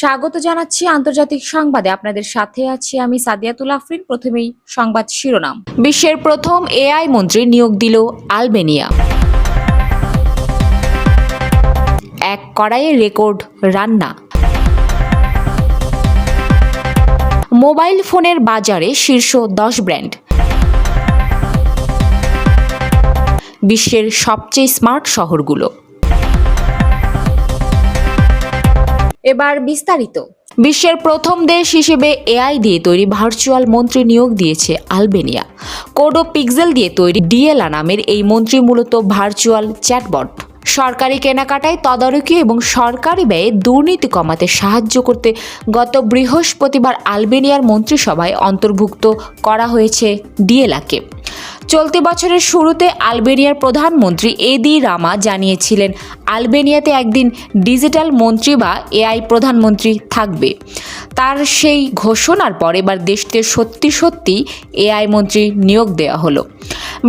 স্বাগত জানাচ্ছি আন্তর্জাতিক সংবাদে। আপনাদের সাথে আছি আমি সাদিয়াতুল আফরিন। প্রথমেই সংবাদ শিরোনাম। বিশ্বের প্রথম এআই মন্ত্রী নিয়োগ দিল আলবেনিয়া। এক কড়াইয়ে রেকর্ড রান্না। মোবাইল ফোনের বাজারে শীর্ষ 10 ব্র্যান্ড। বিশ্বের সবচেয়ে স্মার্ট শহরগুলো। এবার বিস্তারিত। বিশ্বের প্রথম দেশ হিসেবে এআই দিয়ে তৈরি ভার্চুয়াল মন্ত্রী নিয়োগ দিয়েছে আলবেনিয়া। কোডো পিক্সেল দিয়ে তৈরি ডিএলা নামের এই মন্ত্রী মূলত ভার্চুয়াল চ্যাটবট। সরকারি কেনাকাটায় তদারকি এবং সরকারি ব্যয়ে দুর্নীতি কমাতে সাহায্য করতে গত বৃহস্পতিবার আলবেনিয়ার মন্ত্রিসভায় অন্তর্ভুক্ত করা হয়েছে ডিএলাকে। চলতি বছরের শুরুতে আলবেনিয়ার প্রধানমন্ত্রী এদি রামা জানিয়েছিলেন আলবেনিয়াতে একদিন ডিজিটাল মন্ত্রী বা এআই প্রধানমন্ত্রী থাকবে। তার সেই ঘোষণার পর এবার দেশকে সত্যি এআই মন্ত্রী নিয়োগ দেওয়া হলো।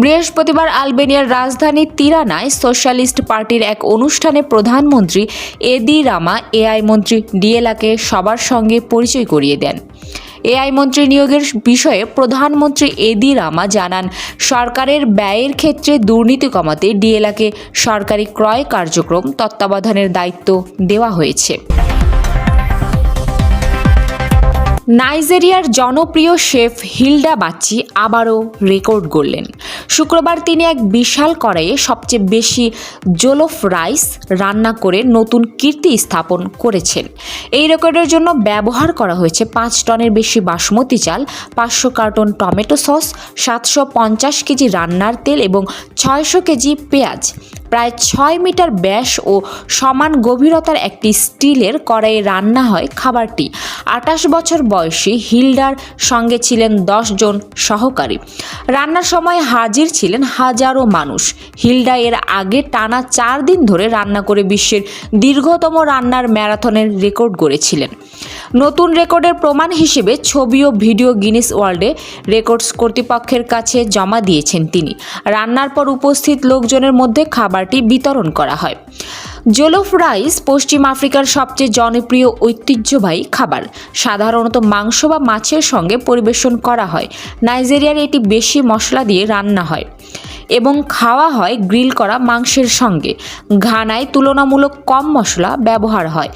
বৃহস্পতিবার আলবেনিয়ার রাজধানী তিরানায় সোশ্যালিস্ট পার্টির এক অনুষ্ঠানে প্রধানমন্ত্রী এদি রামা এআই মন্ত্রী ডিএলাকে সবার সঙ্গে পরিচয় করিয়ে দেন। এআই মন্ত্রী নিয়োগের বিষয়ে প্রধানমন্ত্রী এদি রামা জানান, সরকারের ব্যয়ের ক্ষেত্রে দুর্নীতি কমাতে ডিএলাকে সরকারি ক্রয় কার্যক্রম তত্ত্বাবধানের দায়িত্ব দেওয়া হয়েছে। নাইজেরিয়ার জনপ্রিয় শেফ হিলডা বাচ্চি আবারও রেকর্ড গড়লেন। শুক্রবার তিনি এক বিশাল কড়াইয়ে সবচেয়ে বেশি জোলোফ রাইস রান্না করে নতুন কীর্তি স্থাপন করেছেন। এই রেকর্ডের জন্য ব্যবহার করা হয়েছে 5 টনের বেশি বাসমতি চাল, 500 কার্টন টমেটো সস, 750 কেজি রান্নার তেল এবং 600 কেজি পেঁয়াজ। প্রায় 6 মিটার ব্যাস ও সমান গভীরতার একটি স্টিলের কড়াইয়ে রান্না হয় খাবারটি। 28 বছর বয়সী হিলডার সঙ্গে ছিলেন 10 জন সহকারী। রান্নার সময় হাজির ছিলেন হাজারো মানুষ। হিলডা এর আগে টানা 4 দিন ধরে রান্না করে বিশ্বের দীর্ঘতম রান্নার ম্যারাথনের রেকর্ড গড়েছিলেন। নতুন রেকর্ডের প্রমাণ হিসেবে ছবি ও ভিডিও গিনেস ওয়ার্ল্ডে রেকর্ডস কর্তৃপক্ষের কাছে জমা দিয়েছেন তিনি। রান্নার পর উপস্থিত লোকজনের মধ্যে খাবারটি বিতরণ করা হয়। জোলোফ রাইস পশ্চিম আফ্রিকার সবচেয়ে জনপ্রিয় ঐতিহ্যবাহী খাবার। সাধারণত মাংস বা মাছের সঙ্গে পরিবেশন করা হয়। নাইজেরিয়ার এটি বেশি মশলা দিয়ে রান্না হয় এবং খাওয়া হয় গ্রিল করা মাংসের সঙ্গে। ঘানায় তুলনামূলক কম মশলা ব্যবহার হয়।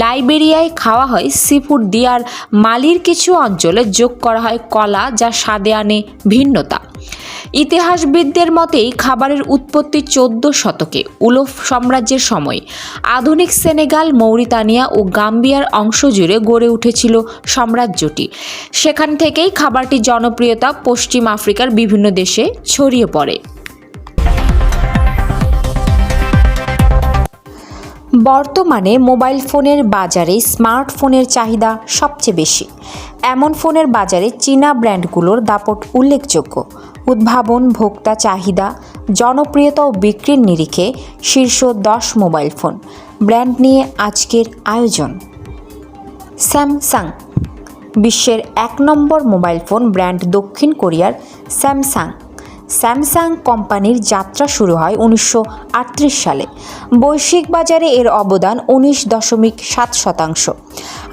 লাইবেরিয়ায় খাওয়া হয় সিফুড দিয়ে, আর মালির কিছু অঞ্চলে যোগ করা হয় কলা, যা স্বাদে আনে ভিন্নতা। ইতিহাসবিদদের মতেই খাবারের উৎপত্তি 14 শতকে উলফ সাম্রাজ্যের সময়। আধুনিক সেনেগাল, মৌরিতানিয়া ও গাম্বিয়ার অংশ জুড়ে গড়ে উঠেছিল সাম্রাজ্যটি। সেখান থেকেই খাবারটির জনপ্রিয়তা পশ্চিম আফ্রিকার বিভিন্ন দেশে ছড়িয়ে পড়ে। বর্তমানে মোবাইল ফোনের বাজারে স্মার্টফোনের চাহিদা সবচেয়ে বেশি। এমন ফোনের বাজারে চীনা ব্র্যান্ডগুলোর দাপট উল্লেখযোগ্য। উদ্ভাবন, ভোক্তা চাহিদা, জনপ্রিয়তা ও বিক্রির নিরিখে শীর্ষ 10 মোবাইল ফোন ব্র্যান্ড নিয়ে আজকের আয়োজন। স্যামসাং বিশ্বের 1 নম্বর মোবাইল ফোন ব্র্যান্ড দক্ষিণ কোরিয়ার স্যামসাং। স্যামসাং কোম্পানির যাত্রা শুরু হয় 1938 সালে। বৈশ্বিক বাজারে এর অবদান 19.7%।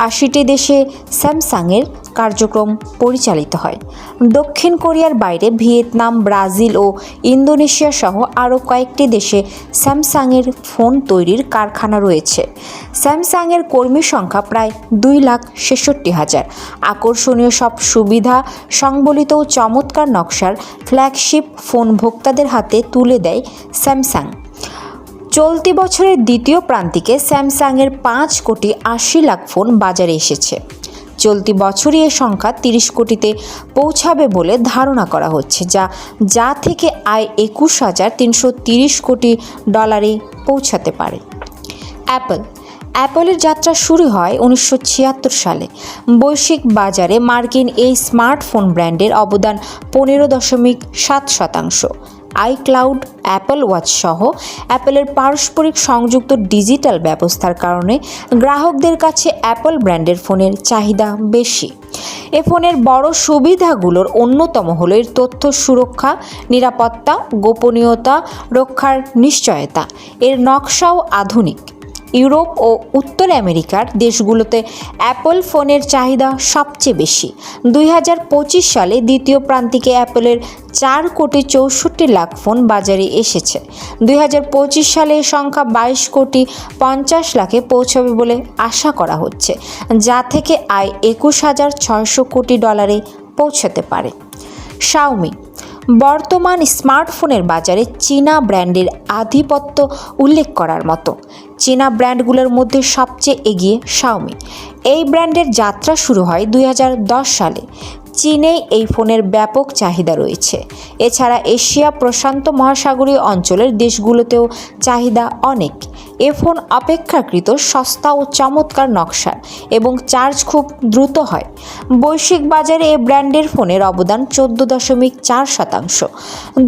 80টি দেশে স্যামসাংয়ের কার্যক্রম পরিচালিত হয়। দক্ষিণ কোরিয়ার বাইরে ভিয়েতনাম, ব্রাজিল ও ইন্দোনেশিয়া সহ আরও কয়েকটি দেশে স্যামসাংয়ের ফোন তৈরির কারখানা রয়েছে। স্যামসাংয়ের কর্মী সংখ্যা প্রায় 2,66,000। আকর্ষণীয় সব সুবিধা সংবলিত ও চমৎকার নকশার ফ্ল্যাগশিপ ফোন ভোক্তাদের হাতে তুলে দেয় স্যামসাং। চলতি বছরের দ্বিতীয় প্রান্তিকে স্যামসাংয়ের 5,80,00,000 ফোন বাজারে এসেছে। চলতি বছরই এর সংখ্যা 30 কোটিতে পৌঁছাবে বলে ধারণা করা হচ্ছে, যা থেকে আয় $21,330 কোটি পৌঁছাতে পারে। অ্যাপলের যাত্রা শুরু হয় 1976 সালে। বৈশ্বিক বাজারে মার্কিন এই স্মার্টফোন ব্র্যান্ডের অবদান 15.7%। আইক্লাউড, অ্যাপল ওয়াচ সহ অ্যাপলের পারস্পরিক সংযুক্ত ডিজিটাল ব্যবস্থার কারণে গ্রাহকদের কাছে অ্যাপল ব্র্যান্ডের ফোনের চাহিদা বেশি। এ ফোনের বড় সুবিধাগুলোর অন্যতম হলো এর তথ্য সুরক্ষা, নিরাপত্তা, গোপনীয়তা রক্ষার নিশ্চয়তা। এর নকশাও আধুনিক। ইউরোপ ও উত্তর আমেরিকার দেশগুলোতে অ্যাপল ফোনের চাহিদা সবচেয়ে বেশি। 2025 সালে দ্বিতীয় প্রান্তিকে অ্যাপলের 4,64,00,000 ফোন বাজারে এসেছে। 2025 সালে এ সংখ্যা 22,50,00,000-এ পৌঁছবে বলে আশা করা হচ্ছে, যা থেকে আয় $21,600 কোটি পৌঁছতে পারে। শাওমি বর্তমান স্মার্টফোনের বাজারে চীনা ব্র্যান্ডের আধিপত্য উল্লেখ করার মতো। চীনা ব্র্যান্ডগুলোর মধ্যে সবচেয়ে এগিয়ে শাওমি। এই ব্র্যান্ডের যাত্রা শুরু হয় 2010 সালে। চীনে এই ফোনের ব্যাপক চাহিদা রয়েছে। এছাড়া এশিয়া প্রশান্ত মহাসাগরীয় অঞ্চলের দেশগুলোতেও চাহিদা অনেক। এ ফোন অপেক্ষাকৃত সস্তা ও চমৎকার নকশার এবং চার্জ খুব দ্রুত হয়। বৈশ্বিক বাজারে এ ব্র্যান্ডের ফোনের অবদান 14.4%।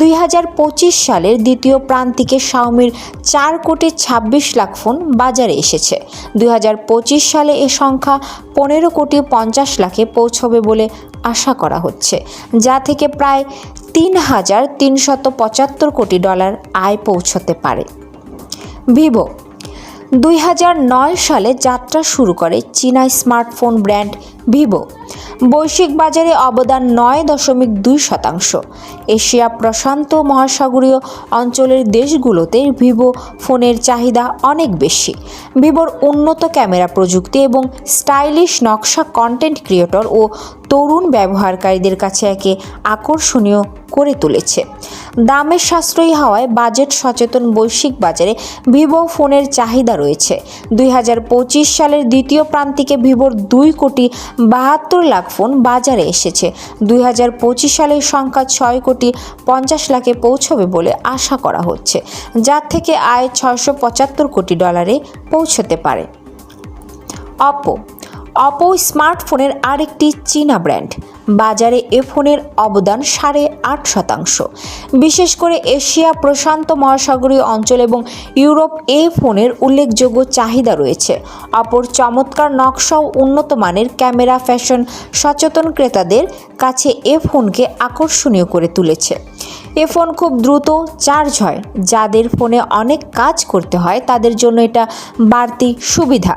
2025 সালের দ্বিতীয় প্রান্তিকে শাওমির 4,26,00,000 ফোন বাজারে এসেছে। 2025 সালে এ সংখ্যা 15,50,00,000-এ পৌঁছবে বলে আশা করা হচ্ছে, যা থেকে প্রায় $3,375 কোটি আয় পৌঁছতে পারে। ভিভো 2009 সালে যাত্রা শুরু করে চীনা স্মার্টফোন ব্র্যান্ড ভিভো। বৈশ্বিক বাজারে অবদান 9.2%। এশিয়া প্রশান্ত মহাসাগরীয় অঞ্চলের দেশগুলোতে ভিভো ফোনের চাহিদা অনেক বেশি। ভিভোর উন্নত ক্যামেরা প্রযুক্তি এবং স্টাইলিশ নকশা কন্টেন্ট ক্রিয়েটর ও তরুণ ব্যবহারকারীদের কাছে একে আকর্ষণীয় করে তুলেছে। দামের সাশ্রয়ী হওয়ায় বাজেট সচেতন বৈশ্বিক বাজারে ভিভো ফোনের চাহিদা রয়েছে। 2025 সালের দ্বিতীয় প্রান্তিকে ভিভোর 2,72,00,000 ফোন বাজারে এসেছে। 2025 সালের সংখ্যা 6,50,00,000-এ পৌঁছবে বলে আশা করা হচ্ছে, যার থেকে আয় $675 কোটি পৌঁছতে পারে। অপো স্মার্টফোনের আরেকটি চীনা ব্র্যান্ড। বাজারে এ ফোনের অবদান 8.5%। বিশেষ করে এশিয়া প্রশান্ত মহাসাগরীয় অঞ্চল এবং ইউরোপ এ ফোনের উল্লেখযোগ্য চাহিদা রয়েছে। অপোর চমৎকার নকশা ও উন্নত মানের ক্যামেরা ফ্যাশন সচেতন ক্রেতাদের কাছে এ ফোনকে আকর্ষণীয় করে তুলেছে। এ ফোন খুব দ্রুত চার্জ হয়। যাদের ফোনে অনেক কাজ করতে হয় তাদের জন্য এটা বাড়তি সুবিধা।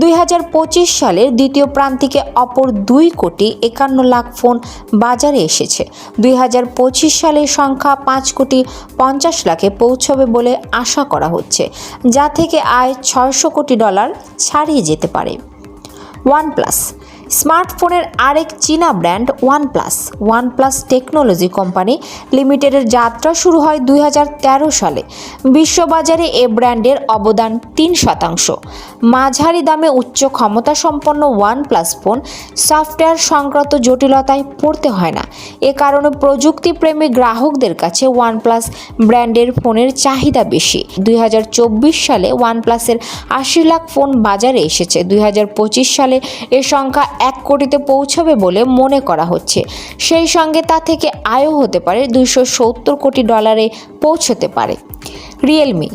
2025 সালের দ্বিতীয় প্রান্তিকে অপর 2,51,00,000 ফোন বাজারে এসেছে। 2025 সালের সংখ্যা 5,50,00,000-এ পৌঁছবে বলে আশা করা হচ্ছে, যা থেকে আয় $600 কোটি ছাড়িয়ে যেতে পারে। ওয়ানপ্লাস স্মার্টফোনের আরেক চীনা ব্র্যান্ড ওয়ানপ্লাস টেকনোলজি কোম্পানি লিমিটেডের যাত্রা শুরু হয় 2013 সালে। বিশ্ববাজারে এ ব্র্যান্ডের অবদান 3%। মাঝারি দামে উচ্চ ক্ষমতা সম্পন্ন ওয়ানপ্লাস ফোন সফটওয়্যার সংক্রান্ত জটিলতায় পড়তে হয় না। এ কারণে প্রযুক্তিপ্রেমী গ্রাহকদের কাছে ওয়ানপ্লাস ব্র্যান্ডের ফোনের চাহিদা বেশি। 2024 সালে ওয়ানপ্লাসের 80 লাখ ফোন বাজারে এসেছে। 2025 সালে এ সংখ্যা 1 কোটিতে পৌঁছবে বলে মনে করা হচ্ছে। সেই সঙ্গে তা থেকে আয়ও হতে পারে $270 কোটি পৌঁছতে পারে। রিয়েলমি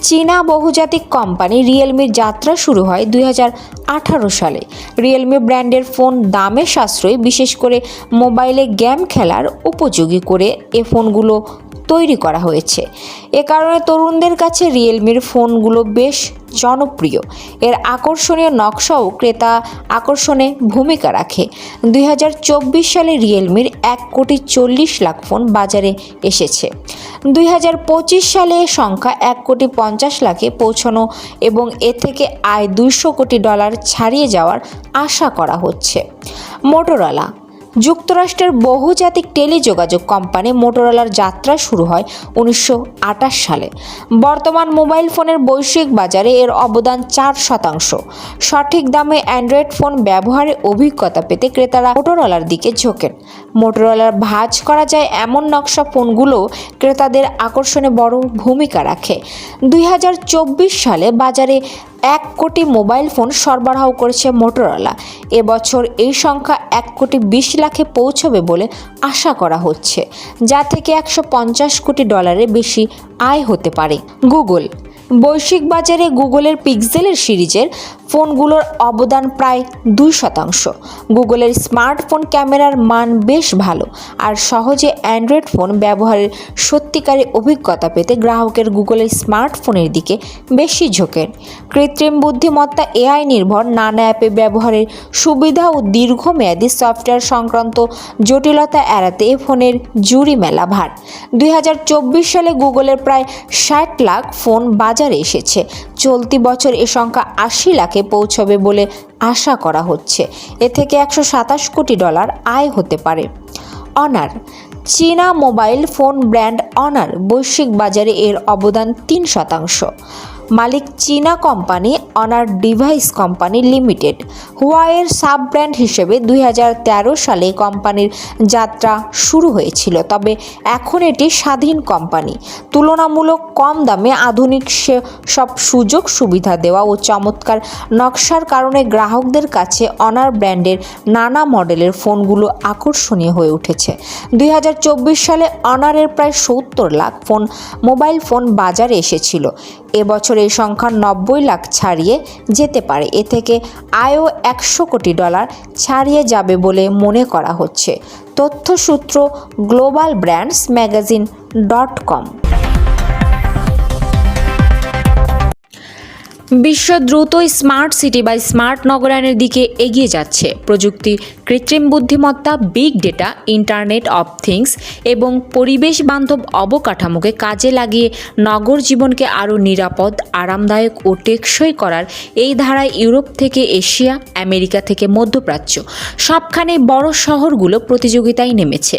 চীনা বহুজাতিক কোম্পানি রিয়েলমির যাত্রা শুরু হয় 2018 সালে। রিয়েলমি ব্র্যান্ডের ফোন দামে সাশ্রয়ী, বিশেষ করে মোবাইলে গেম খেলার উপযোগী করে এ ফোনগুলো তৈরি করা হয়েছে। এ কারণে তরুণদের কাছে রিয়েলমির ফোনগুলো বেশ জনপ্রিয়। এর আকর্ষণীয় নকশাও ক্রেতা আকর্ষণে ভূমিকা রাখে। 2024 সালে রিয়েলমির 1,40,00,000 ফোন বাজারে এসেছে। 2025 সালে সংখ্যা 1,50,00,000-এ পৌঁছানো এবং এ থেকে আয় $200 কোটি ছাড়িয়ে যাওয়ার আশা করা হচ্ছে। মোটোরোলা যুক্তরাষ্ট্রের বহুজাতিক টেলিযোগাযোগ কোম্পানি মোটোরোলার যাত্রা শুরু হয় 1928 সালে। বর্তমান মোবাইল ফোনের বৈশ্বিক বাজারে এর অবদান 4%। সঠিক দামে অ্যান্ড্রয়েড ফোন ব্যবহারে অভিজ্ঞতা পেতে ক্রেতারা মোটোরোলার দিকে ঝোঁকেন। মোটোরোলার ভাঁজ করা যায় এমন নকশা ফোনগুলো ক্রেতাদের আকর্ষণে বড় ভূমিকা রাখে। 2024 সালে বাজারে 1 কোটি মোবাইল ফোন সরবরাহ করেছে মোটোরোলা। এবছর এই সংখ্যা 1,20,00,000-এ পৌঁছবে বলে আশা করা হচ্ছে, যা থেকে $150 কোটি বেশি আয় হতে পারে। গুগল বৈশ্বিক বাজারে গুগলের পিক্সেলের সিরিজের ফোনগুলোর অবদান প্রায় 2%। গুগলের স্মার্টফোন ক্যামেরার মান বেশ ভালো, আর সহজে অ্যান্ড্রয়েড ফোন ব্যবহারের সত্যিকারের অভিজ্ঞতা পেতে গ্রাহকের গুগলের স্মার্টফোনের দিকে বেশি ঝোঁকেন। কৃত্রিম বুদ্ধিমত্তা এআই নির্ভর নানা অ্যাপে ব্যবহারের সুবিধা ও দীর্ঘমেয়াদী সফটওয়্যার সংক্রান্ত জটিলতা এড়াতে এ ফোনের জুরি মেলা ভার। 2024 সালে গুগলের প্রায় 60 লাখ ফোন বাজারে এসেছে। চলতি বছর এ সংখ্যা 80 লাখে পৌঁছবে বলে আশা করা হচ্ছে। এ থেকে $127 কোটি আয় হতে পারে। অনার চীনা মোবাইল ফোন ব্র্যান্ড অনার বৈশ্বিক বাজারে এর অবদান 3%। মালিক চীনা company Honor device company limited. হুয়াওয়ের সাব ব্র্যান্ড হিসেবে 2013 সালে কোম্পানির যাত্রা শুরু হয়েছিল, তবে এখন এটি স্বাধীন কোম্পানি। তুলনামূলক কম দামে আধুনিক সব সুযোগ সুবিধা দেওয়া ও চমৎকার নকশার কারণে গ্রাহকদের কাছে অনার ব্র্যান্ডের নানা মডেলের ফোনগুলো আকর্ষণীয় হয়ে উঠেছে। 2024 সালে অনারের প্রায় 70 লাখ মোবাইল ফোন বাজারে এসেছিল। এবছর এই সংখ্যা 90 লাখ ছাড়িয়ে যেতে পারে। এ থেকে আয়ও $100 কোটি ছাড়িয়ে যাবে বলে মনে করা হচ্ছে। তথ্যসূত্র গ্লোবাল ব্র্যান্ডস ম্যাগাজিন.com। বিশ্ব দ্রুত স্মার্ট সিটি বা স্মার্ট নগরায়নের দিকে এগিয়ে যাচ্ছে। প্রযুক্তি, কৃত্রিম বুদ্ধিমত্তা, big data, internet of things এবং পরিবেশ বান্ধব অবকাঠামোকে কাজে লাগিয়ে নগর জীবনকে আরও নিরাপদ, আরামদায়ক ও টেকসই করার এই ধারায় ইউরোপ থেকে এশিয়া, আমেরিকা থেকে মধ্যপ্রাচ্য সবখানে বড় শহরগুলো প্রতিযোগিতায় নেমেছে।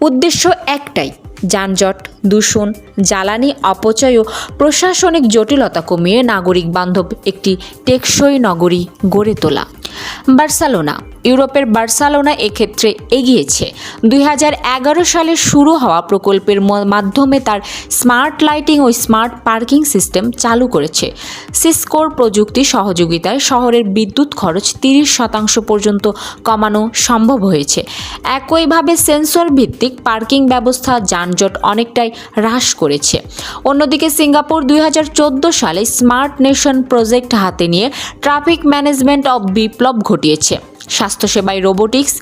উদ্দেশ্য একটাই, যানজট, দূষণ, জ্বালানি অপচয় ও প্রশাসনিক জটিলতা কমিয়ে নাগরিক বান্ধব একটি টেকসই নগরী গড়ে তোলা। বার্সেলোনা, ইউরোপের বার্সেলোনা এক্ষেত্রে এগিয়েছে। 2011 সালে শুরু হওয়া প্রকল্পের মাধ্যমে তার স্মার্ট লাইটিং ও স্মার্ট পার্কিং সিস্টেম চালু করেছে। সিসকোর প্রযুক্তি সহযোগিতায় শহরের বিদ্যুৎ খরচ 30% পর্যন্ত কমানো সম্ভব হয়েছে। একইভাবে সেন্সর ভিত্তিক পার্কিং ব্যবস্থা যানজট অনেকটাই হ্রাস করেছে। অন্যদিকে সিঙ্গাপুর 2014 সালে স্মার্ট নেশন প্রজেক্ট হাতে নিয়ে ট্রাফিক ম্যানেজমেন্ট বিপ্লব ঘটিয়েছে। স্বাস্থ্যসেবায় রোবোটিক্স,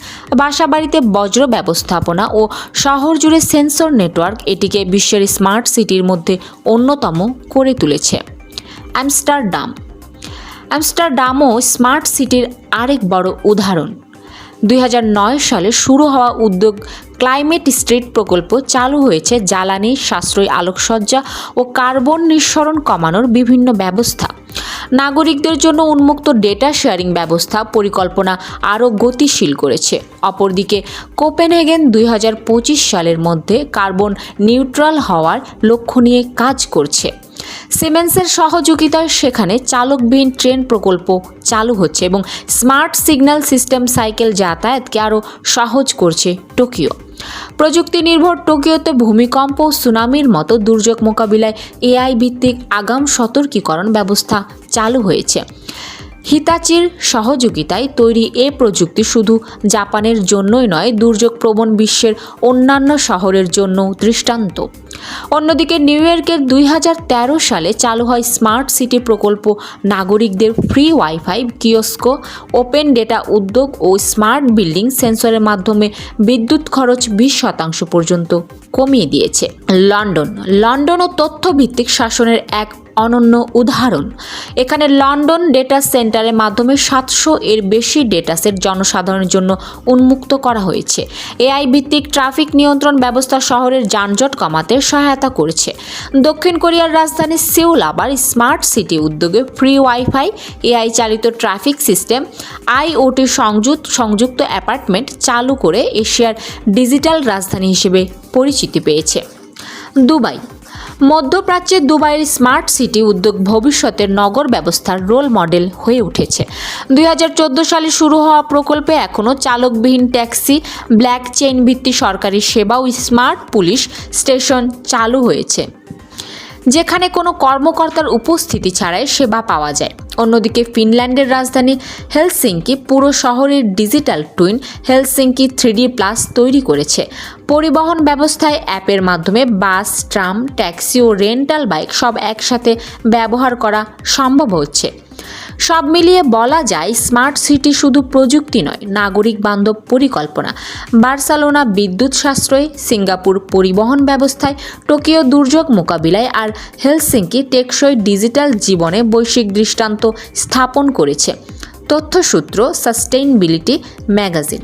বাসাবাড়িতে বজ্র ব্যবস্থাপনা ও শহর জুড়ে সেন্সর নেটওয়ার্ক এটিকে বিশ্বের স্মার্ট সিটির মধ্যে অন্যতম করে তুলেছে। আমস্টারডামও স্মার্ট সিটির আরেক বড় উদাহরণ। 2009 সালে শুরু হওয়া উদ্যোগ ক্লাইমেট স্ট্রিট প্রকল্প চালু হয়েছে জ্বালানি সাশ্রয়ী আলোকসজ্জা ও কার্বন নিঃসরণ কমানোর বিভিন্ন ব্যবস্থা। নাগরিকদের জন্য উন্মুক্ত ডেটা শেয়ারিং ব্যবস্থা পরিকল্পনা আরও গতিশীল করেছে। অপরদিকে কোপেনহেগেন 2025 সালের মধ্যে কার্বন নিউট্রাল হওয়ার লক্ষ্য নিয়ে কাজ করছে। সিমেন্সের সহযোগিতায় সেখানে চালকবিহীন ট্রেন প্রকল্প চালু হচ্ছে এবং স্মার্ট সিগন্যাল সিস্টেম সাইকেল যাতায়াতকে আরও সহজ করছে টোকিও। প্রযুক্তি নির্ভর টোকিওতে ভূমিকম্প ও সুনামির মতো দুর্যোগ মোকাবিলায় এআই ভিত্তিক আগাম সতর্কীকরণ ব্যবস্থা চালু হয়েছে। হিতাচির সহযোগিতায় তৈরি এ প্রযুক্তি শুধু জাপানের জন্যই নয়, দুর্যোগ প্রবণ বিশ্বের অন্যান্য শহরের জন্য দৃষ্টান্ত। অন্যদিকে নিউ ইয়র্কের 2013 সালে চালু হয় স্মার্ট সিটি প্রকল্প। নাগরিকদের free wifi, kiosk, open data উদ্যোগ ও স্মার্ট বিল্ডিং সেন্সরের মাধ্যমে বিদ্যুৎ খরচ 20% পর্যন্ত কমিয়ে দিয়েছে। লন্ডনও তথ্যভিত্তিক শাসনের এক অনন্য উদাহরণ। এখানে লন্ডন ডেটা সেন্টারের মাধ্যমে 700 এর বেশি ডেটা সেট জনসাধারণের জন্য উন্মুক্ত করা হয়েছে। এআই ভিত্তিক ট্রাফিক নিয়ন্ত্রণ ব্যবস্থা শহরের যানজট কমাতে সহায়তা করেছে। দক্ষিণ কোরিয়ার রাজধানী সেউল আবার স্মার্ট সিটি উদ্যোগে ফ্রি ওয়াইফাই, এআই চালিত ট্রাফিক সিস্টেম, আইওটি সংযুক্ত অ্যাপার্টমেন্ট চালু করে এশিয়ার ডিজিটাল রাজধানী হিসেবে পরিচিতি পেয়েছে। দুবাই, মধ্যপ্রাচ্যে দুবাইয়ের স্মার্ট সিটি উদ্যোগ ভবিষ্যতের নগর ব্যবস্থার রোল মডেল হয়ে উঠেছে। 2014 সালে শুরু হওয়া প্রকল্পে এখনও চালকবিহীন ট্যাক্সি, ব্ল্যাক চেইন ভিত্তিক সরকারি সেবা ও স্মার্ট পুলিশ স্টেশন চালু হয়েছে, যেখানে কোনো কর্মকর্তার উপস্থিতি ছাড়াই সেবা পাওয়া যায়। অন্যদিকে ফিনল্যান্ডের রাজধানী হেলসিঙ্কি পুরো শহরের digital twin Helsinki 3D plus তৈরি করেছে। পরিবহন ব্যবস্থায় অ্যাপের মাধ্যমে বাস, ট্রাম, ট্যাক্সি ও রেন্টাল বাইক সব একসাথে ব্যবহার করা সম্ভব হচ্ছে। সব মিলিয়ে বলা যায় স্মার্ট সিটি শুধু প্রযুক্তি নয়, নাগরিক বান্ধব পরিকল্পনা। বার্সেলোনা বিদ্যুৎ সাশ্রয়, সিঙ্গাপুর পরিবহন ব্যবস্থায়, টোকিও দুর্যোগ মোকাবিলায় আর হেলসিঙ্কি টেকসই ডিজিটাল জীবনে বৈশ্বিক দৃষ্টান্ত স্থাপন করেছে। তথ্যসূত্র সাস্টেইনবিলিটি ম্যাগাজিন।